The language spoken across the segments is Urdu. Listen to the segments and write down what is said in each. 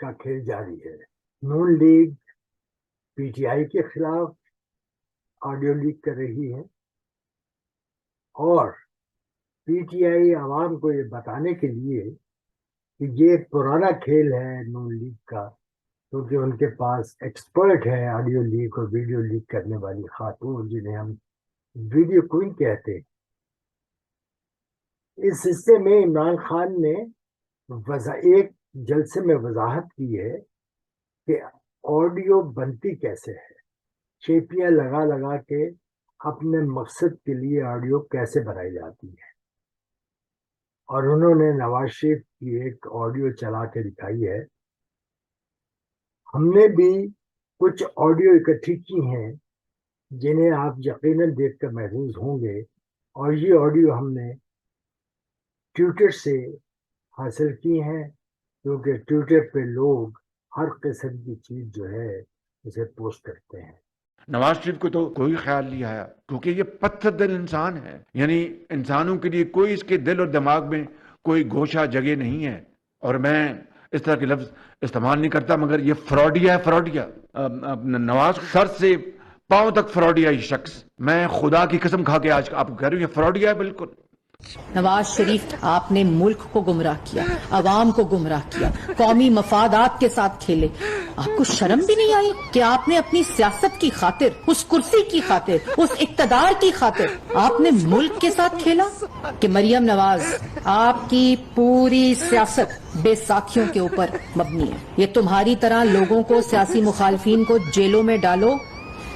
کا کھیل جاری ہے. نون لیگ پی ٹی آئی کے خلاف آڈیو لیک کر رہی ہے اور پی ٹی آئی عوام کو یہ بتانے کے لیے کہ یہ پرانا کھیل ہے نون لیگ کا، کیونکہ ان کے پاس ایکسپرٹ ہے آڈیو لیک اور ویڈیو لیک کرنے والی خاتون جنہیں ہم ویڈیو کوئن کہتے ہیں. اس حصے میں عمران خان نے ایک جلسے میں وضاحت کی ہے کہ آڈیو بنتی کیسے ہے، چیپیاں لگا لگا کے اپنے مقصد کے لیے آڈیو کیسے بنائی جاتی ہے. اور انہوں نے نواز شریف کی ایک آڈیو چلا کے دکھائی ہے. ہم نے بھی کچھ آڈیو اکٹھی کی ہیں جنہیں آپ یقیناً دیکھ کر محظوظ ہوں گے، اور یہ آڈیو ہم نے ٹویٹر سے حاصل کی ہیں، کیونکہ ٹویٹر پہ لوگ ہر قسم کی چیز جو ہے اسے پوسٹ کرتے ہیں. نواز شریف کو تو کوئی خیال نہیں آیا کیونکہ یہ پتھر دل انسان ہے، یعنی انسانوں کے لیے کوئی اس کے دل اور دماغ میں کوئی گوشہ جگہ نہیں ہے. اور میں اس طرح کے لفظ استعمال نہیں کرتا، مگر یہ فراڈیا ہے، فراڈیا. نواز سر سے پاؤں تک فراڈیا یہ شخص. میں خدا کی قسم کھا کے آج آپ کو کہہ رہا ہوں یہ فراڈیا ہے بالکل. نواز شریف آپ نے ملک کو گمراہ کیا، عوام کو گمراہ کیا، قومی مفادات کے ساتھ کھیلے. آپ کو شرم بھی نہیں آئی کہ آپ نے اپنی سیاست کی خاطر، اس کرسی کی خاطر، اس اقتدار کی خاطر آپ نے ملک کے ساتھ کھیلا؟ کہ مریم نواز آپ کی پوری سیاست بے ساکھیوں کے اوپر مبنی ہے. یہ تمہاری طرح لوگوں کو، سیاسی مخالفین کو جیلوں میں ڈالو.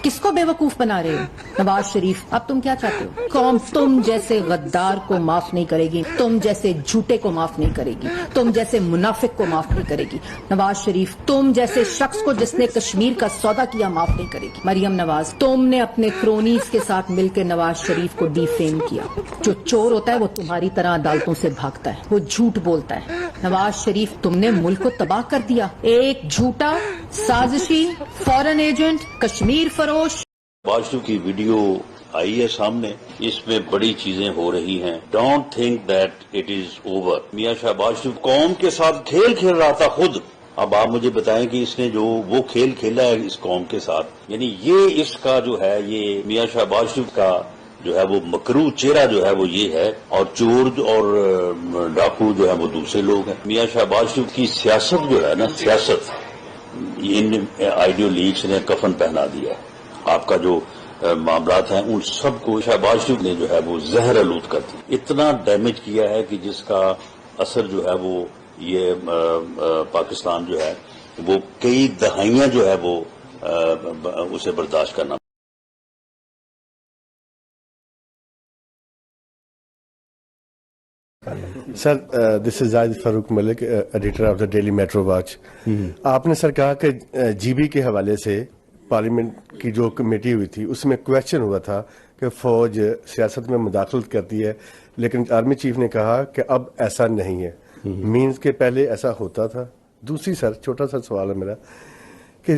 کس کو بے وقوف بنا رہے ہو؟ نواز شریف اب تم کیا چاہتے ہو؟ قوم تم جیسے غدار کو معاف نہیں کرے گی، تم جیسے جھوٹے کو معاف نہیں کرے گی، تم جیسے منافق کو معاف نہیں کرے گی. نواز شریف تم جیسے شخص کو جس نے کشمیر کا سودا کیا معاف نہیں کرے گی. مریم نواز تم نے اپنے کرونیز کے ساتھ مل کے نواز شریف کو ڈی فیم کیا. جو چور ہوتا ہے وہ تمہاری طرح عدالتوں سے بھاگتا ہے، وہ جھوٹ بولتا ہے. نواز شریف تم نے ملک کو تباہ کر دیا. ایک جھوٹا، سازشی، فورن ایجنٹ، کشمیر فروش. نواز شریف کی ویڈیو آئی ہے سامنے، اس میں بڑی چیزیں ہو رہی ہیں. Don't think that it is over. میاں شہباز شریف قوم کے ساتھ کھیل کھیل رہا تھا خود. اب آپ مجھے بتائیں کہ اس نے جو وہ کھیل کھیلا ہے اس قوم کے ساتھ، یعنی یہ اس کا جو ہے، یہ میاں شہباز شریف کا جو ہے وہ مکروہ چہرہ جو ہے وہ یہ ہے، اور چور اور ڈاکو جو ہے وہ دوسرے لوگ ہیں. میاں شہباز شریف کی سیاست جو ہے نا، سیاست ان آئیڈیو لیگس نے کفن پہنا دیا ہے. آپ کا جو معاملات ہیں ان سب کو شہباز شریف نے جو ہے وہ زہر آلود کر دی. اتنا ڈیمیج کیا ہے کہ جس کا اثر جو ہے وہ یہ پاکستان جو ہے وہ کئی دہائیاں جو ہے وہ اسے برداشت کرنا. Sir this is Zahid Farooq Malik, editor of the Daily Metro Watch. آپ نے سر کہا کہ جی بی کے حوالے سے پارلیمنٹ کی جو کمیٹی ہوئی تھی اس میں کویشچن ہوا تھا کہ فوج سیاست میں مداخلت کرتی ہے، لیکن آرمی چیف نے کہا کہ اب ایسا نہیں ہے. مینز کے پہلے ایسا ہوتا تھا. دوسری سر چھوٹا سا سوال ہے میرا کہ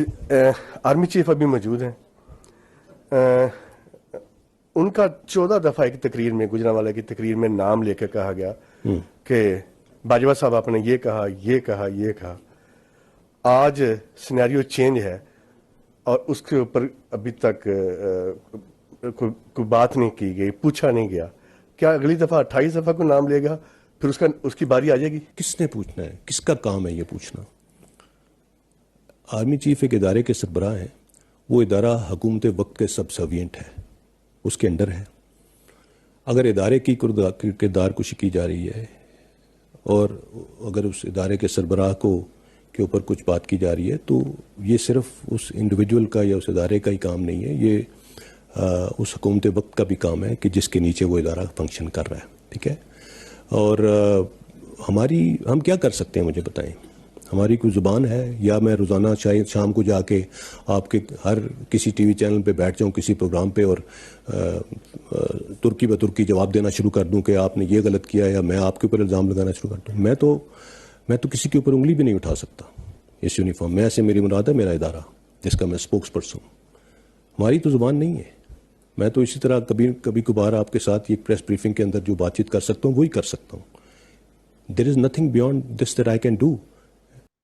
آرمی چیف ابھی موجود ہیں، ان کا 14 دفعہ ایک تقریر میں، گجرانوالہ کی تقریر میں نام لے کے کہا گیا کہ باجوہ صاحب آپ نے یہ کہا، یہ کہا، یہ کہا. آج سینیریو چینج ہے اور اس کے اوپر ابھی تک کوئی بات نہیں کی گئی، پوچھا نہیں گیا. کیا اگلی دفعہ 28 دفعہ کو نام لے گا پھر اس کی باری آ جائے گی؟ کس نے پوچھنا ہے؟ کس کا کام ہے یہ پوچھنا؟ آرمی چیف ایک ادارے کے سربراہ ہیں، وہ ادارہ حکومت وقت کے سبسیوینٹ ہے، اس کے انڈر ہے. اگر ادارے کی کردار کشی کی جا رہی ہے اور اگر اس ادارے کے سربراہ کے اوپر کچھ بات کی جا رہی ہے تو یہ صرف اس انڈیویجول کا یا اس ادارے کا ہی کام نہیں ہے، یہ اس حکومت وقت کا بھی کام ہے کہ جس کے نیچے وہ ادارہ فنکشن کر رہا ہے. ٹھیک ہے؟ اور ہم کیا کر سکتے ہیں مجھے بتائیں؟ ہماری کوئی زبان ہے یا میں روزانہ شام کو جا کے آپ کے ہر کسی ٹی وی چینل پہ بیٹھ جاؤں کسی پروگرام پہ اور ترکی بہ ترکی جواب دینا شروع کر دوں کہ آپ نے یہ غلط کیا یا میں آپ کے اوپر الزام لگانا شروع کر دوں؟ میں تو کسی کے اوپر انگلی بھی نہیں اٹھا سکتا اس یونیفارم میں. ایسے میری مراد ہے میرا ادارہ جس کا میں اسپوکس پرسن ہوں. ہماری تو زبان نہیں ہے. میں تو اسی طرح کبھی کبھار آپ کے ساتھ یہ پریس بریفنگ کے اندر جو بات چیت کر سکتا ہوں وہی کر سکتا ہوں. There is nothing beyond this that I can do.